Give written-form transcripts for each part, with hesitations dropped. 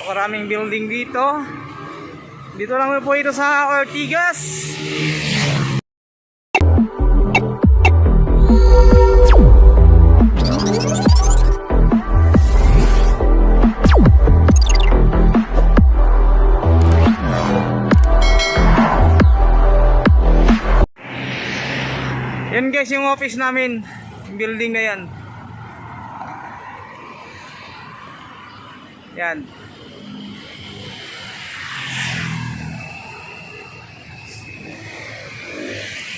Maraming building dito. Dito lang po ito sa Ortigas. Yan guys, yung office namin, yung building na yan. Yan.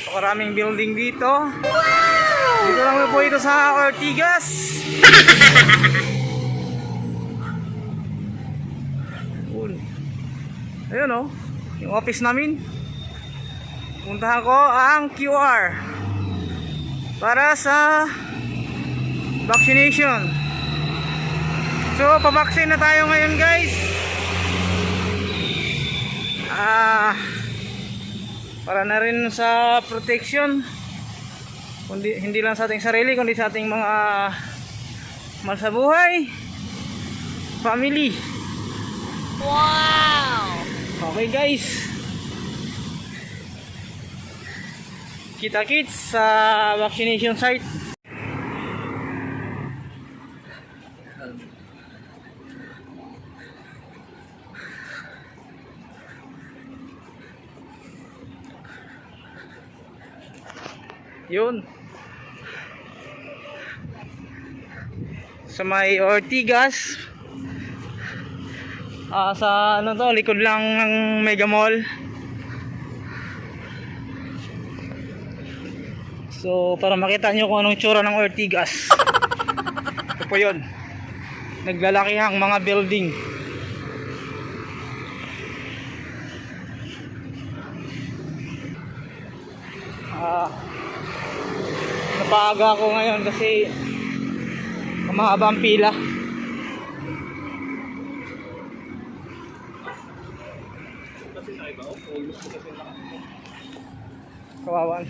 Maraming building dito. Dito lang po ito sa Ortigas. Ayun oh, yung office namin. Puntahan ko ang QR para sa vaccination. So, pabaksin na tayo ngayon guys. Para na rin sa protection, hindi lang sa ating sarili, kundi sa ating mga mahal sa buhay, family. Wow! Okay guys, kita-kits sa vaccination site. Yun, sa may Ortigas, sa ano to, likod lang ng Mega Mall. So para makita nyo kung anong tsura ng Ortigas, ito po yun, naglalakihang mga building. Napaaga ako ngayon kasi mahaba ang pila. Kawawan,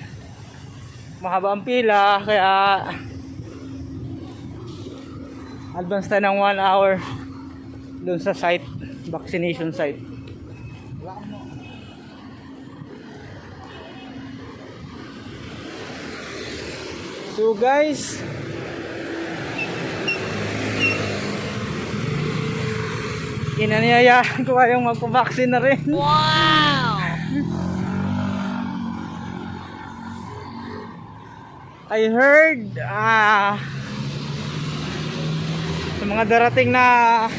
mahaba ang pila, kaya advance tayo ng 1 hour dun sa site, vaccination site. So guys, inaniyayaan ko kayong magpabaksin na rin. Wow! I heard sa mga darating na